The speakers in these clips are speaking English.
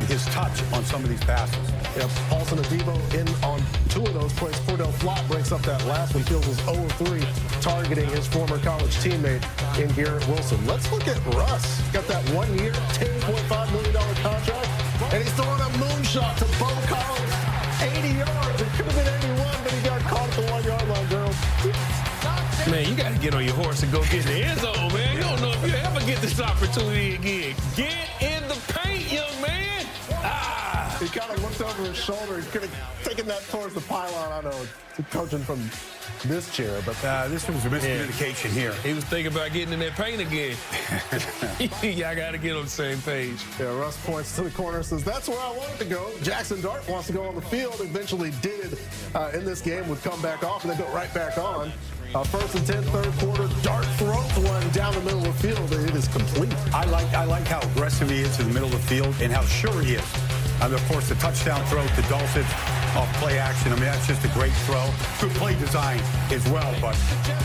his touch on some of these passes. Yeah, Paulson Adebo in on 2 of those plays. Cordell Flott breaks up that last one. Fields was 0 of 3, targeting his former college teammate in Garrett Wilson. Let's look at Russ. Got that 1 year, $10.5 million contract, and he's throwing a moonshot to Bo Collins. 80 yards. It could have been 81, but he got caught at the 1-yard line, girls. Man, you got to get on your horse and go get in the end zone, man. You don't know if you ever get this opportunity again. Get in the paint, young man. He kind of looked over his shoulder. He could have taken that towards the pylon. I know, coaching from this chair, but this was a miscommunication here. He was thinking about getting in that paint again. Y'all got to get on the same page. Yeah, Russ points to the corner and says, that's where I wanted to go. Jackson Dart wants to go on the field. Eventually did in this game. Would come back off and then go right back on. First and 10, third quarter. Dart throws one down the middle of the field. It is complete. I like how aggressive he is in the middle of the field and how sure he is. And, of course, the touchdown throw to Dulcich off play action. I mean, that's just a great throw. Good play design as well. But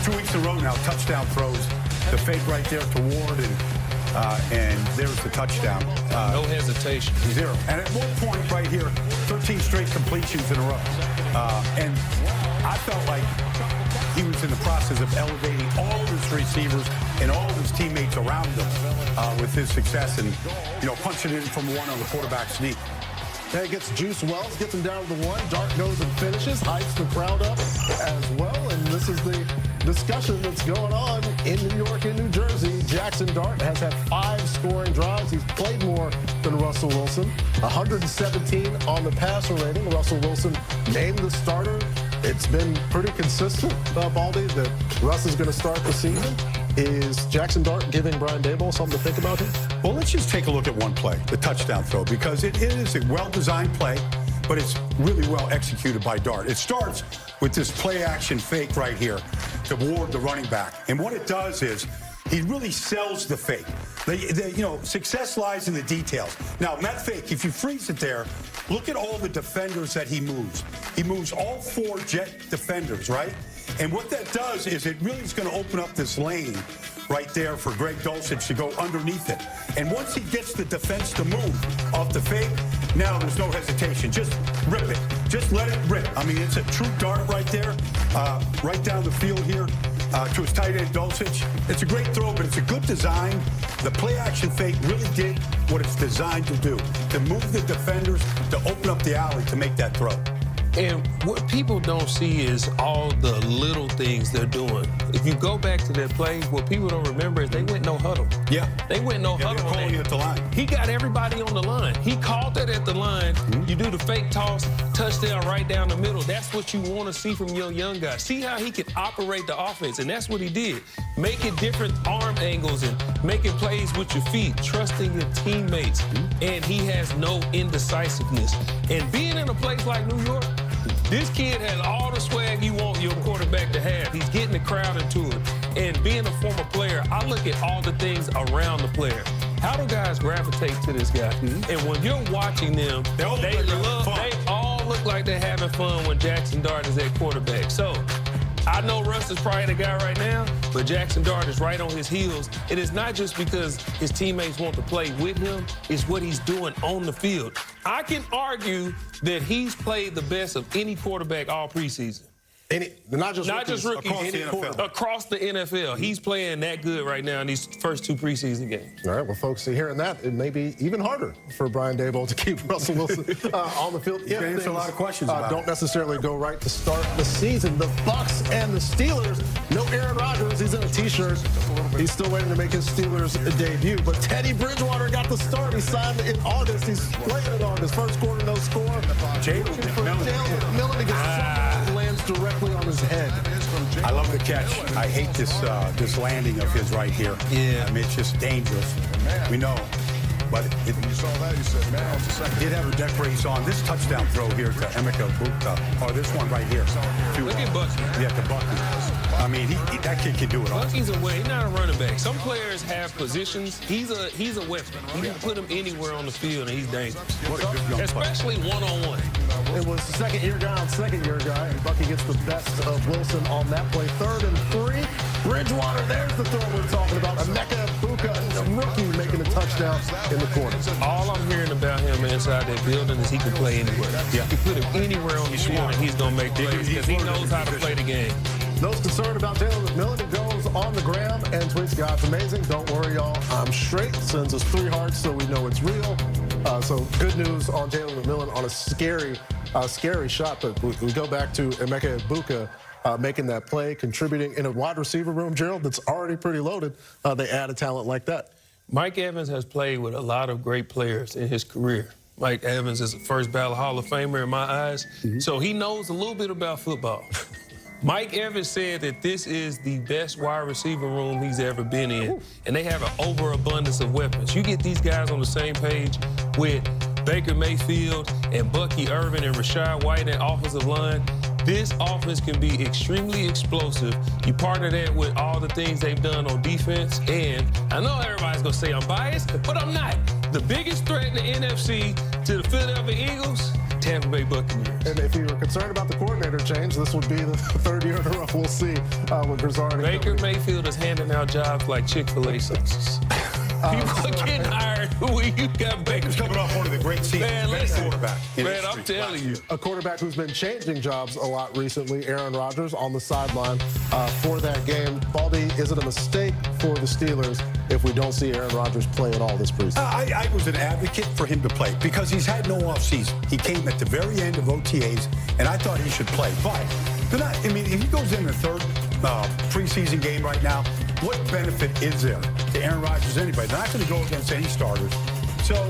2 weeks in a row now, touchdown throws. The fake right there to Ward, and there's the touchdown. No hesitation. 0. And at one point right here, 13 straight completions in a row. And I felt like he was in the process of elevating all of his receivers and all of his teammates around him with his success and, punching in from one on the quarterback sneak. Then gets Juice Wells, gets him down to the 1. Dart goes and finishes, hypes the crowd up as well. And this is the discussion that's going on in New York and New Jersey. Jackson Dart has had 5 scoring drives. He's played more than Russell Wilson. 117 on the passer rating. Russell Wilson named the starter. It's been pretty consistent, Baldy, that Russ is going to start the season. Is Jackson Dart giving Brian Daboll something to think about here? Well, let's just take a look at one play, the touchdown throw, because it is a well-designed play, but it's really well executed by Dart. It starts with this play-action fake right here to Ward, the running back. And what it does is he really sells the fake. Success lies in the details. Now, that fake, if you freeze it there, look at all the defenders that he moves. He moves all 4 Jet defenders, right? And what that does is it really is going to open up this lane right there for Greg Dulcich to go underneath it. And once he gets the defense to move off the fake, now there's no hesitation. Just rip it. Just let it rip. I mean, it's a true dart right there, right down the field here to his tight end Dulcich. It's a great throw, but it's a good design. The play-action fake really did what it's designed to do, to move the defenders, to open up the alley to make that throw. And what people don't see is all the little things they're doing. If you go back to that play, what people don't remember is they went no huddle. Yeah. They went no huddle. They're calling you at the line. He got everybody on the line. He called that at the line. You do the fake toss, touchdown right down the middle. That's what you want to see from your young guy. See how he can operate the offense, and that's what he did. Making different arm angles and making plays with your feet, trusting your teammates. And he has no indecisiveness. And being in a place like New York, this kid has all the swag you want your quarterback to have. He's getting the crowd into it. And being a former player, I look at all the things around the player. How do guys gravitate to this guy? And when you're watching them, they all look like they're having fun when Jackson Dart is at quarterback. So I know Russ is probably the guy right now, but Jackson Dart is right on his heels. It is not just because his teammates want to play with him, it's what he's doing on the field. I can argue that he's played the best of any quarterback all preseason. Not just rookies, across the NFL. He's playing that good right now in these first 2 preseason games. All right, well, folks, hearing that, it may be even harder for Brian Daboll to keep Russell Wilson on the field. He's answer a lot of questions about don't necessarily go right to start the season. The Bucs and the Steelers, no Aaron Rodgers. He's in a T-shirt. He's still waiting to make his Steelers debut. But Teddy Bridgewater got the start. He signed in August. He's playing in August. First quarter, no score. Jayden McMillan to get lands directly on his head. I love the catch. I hate this landing of his right here. Yeah. I mean, it's just dangerous. We know. But when you saw that, you said, man, he did have a deck race on. This touchdown throw here to Emeka Buka, or this one right here. Look at Bucky. Yeah, to Bucky. I mean, that kid can do it all. Bucky's away. He's not a running back. Some players have positions. He's a weapon. You can put him anywhere on the field, and he's dangerous. What a good young especially one-on-one. It was second-year guy on second-year guy, and Bucky gets the best of Wilson on that play. 3rd and 3. Bridgewater, there's the throw we're talking about. Emeka Egbuka, a rookie, making a touchdown in the corner. All I'm hearing about him inside that building is he can play anywhere. Yeah. You put him anywhere on the field and he's going to make plays because he knows how to play the game. Those concerned about Jayden McMillan goes on the gram and tweets, "God's amazing. Don't worry, y'all. I'm straight." Sends us 3 hearts so we know it's real. So good news on Jayden McMillan on a scary shot. But we go back to Emeka Egbuka making that play, contributing in a wide receiver room, Gerald, that's already pretty loaded. They add a talent like that. Mike Evans has played with a lot of great players in his career. Mike Evans is a first ballot Hall of Famer in my eyes. So he knows a little bit about football. Mike Evans said that this is the best wide receiver room he's ever been in, and they have an overabundance of weapons. You get these guys on the same page with Baker Mayfield and Bucky Irvin and Rashad White and offensive line. This offense can be extremely explosive. You partner that with all the things they've done on defense, and I know everybody's going to say I'm biased, but I'm not. The biggest threat in the NFC to the Philadelphia Eagles, Tampa Bay Buccaneers. And if you were concerned about the coordinator change, this would be the 3rd year in a row we'll see with Grizzard. Baker Mayfield is handing out jobs like Chick-fil-A sauces. People are getting hired when you got Baker. Coming off one of the great seasons. Man, listen, quarterback. Man, I'm telling you. A quarterback who's been changing jobs a lot recently, Aaron Rodgers, on the sideline for that game. Baldy, is it a mistake for the Steelers if we don't see Aaron Rodgers play at all this preseason? I was an advocate for him to play because he's had no offseason. He came at the very end of OTAs, and I thought he should play. But if he goes in the 3rd preseason game right now, what benefit is there to Aaron Rodgers anybody? They're not going to go against any starters. So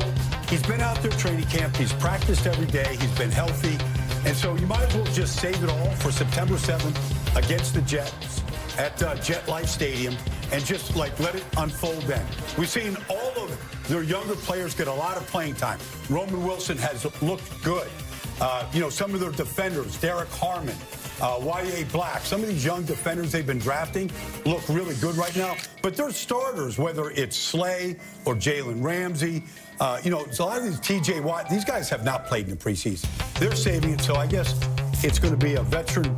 he's been out there training camp. He's practiced every day. He's been healthy. And so you might as well just save it all for September 7th against the Jets at Jet Life Stadium and just let it unfold then. We've seen all of their younger players get a lot of playing time. Roman Wilson has looked good. Some of their defenders, Derek Harmon, Y.A. Black, some of these young defenders they've been drafting look really good right now. But they're starters, whether it's Slay or Jalen Ramsey. A lot of these T.J. Watt, these guys have not played in the preseason. They're saving it, so I guess it's going to be a veteran,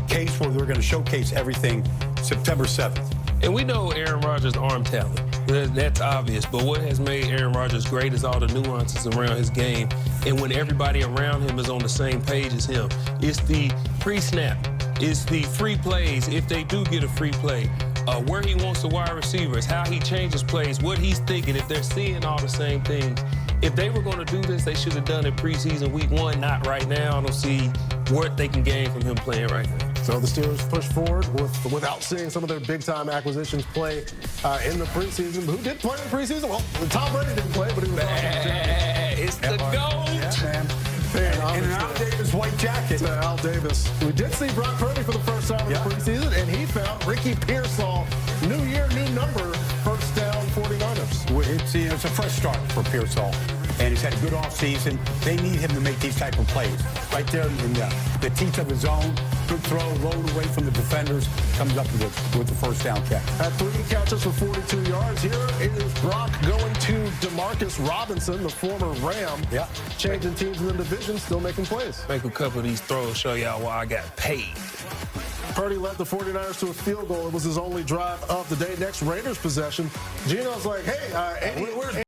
case where they're going to showcase everything September 7th. And we know Aaron Rodgers' arm talent. That's obvious. But what has made Aaron Rodgers great is all the nuances around his game. And when everybody around him is on the same page as him. It's the pre-snap. It's the free plays, if they do get a free play. Where he wants the wide receivers, how he changes plays, what he's thinking, if they're seeing all the same things. If they were going to do this, they should have done it preseason week 1, not right now. I don't see what they can gain from him playing right now. So the Steelers push forward without seeing some of their big-time acquisitions play in the preseason. Who did play in the preseason? Well, Tom Brady didn't play, but he was It's the GOAT. Yeah, man. And an Al Davis white jacket. Al Davis. We did see Brock Purdy for the first time in the preseason, and he found Ricky Pearsall, new year, new number, first down 49ers. It's a fresh start for Pearsall, and he's had a good offseason. They need him to make these type of plays. Right there in the teeth of his own, good throw, rolled away from the defenders, comes up with the first down catch. Had 3 catches for 42 yards. Here is Brock going to Demarcus Robinson, the former Ram. Yeah. Changing teams in the division, still making plays. Make a couple of these throws, show y'all why I got paid. Purdy led the 49ers to a field goal. It was his only drive of the day. Next Raiders possession. Gino's like, hey, where's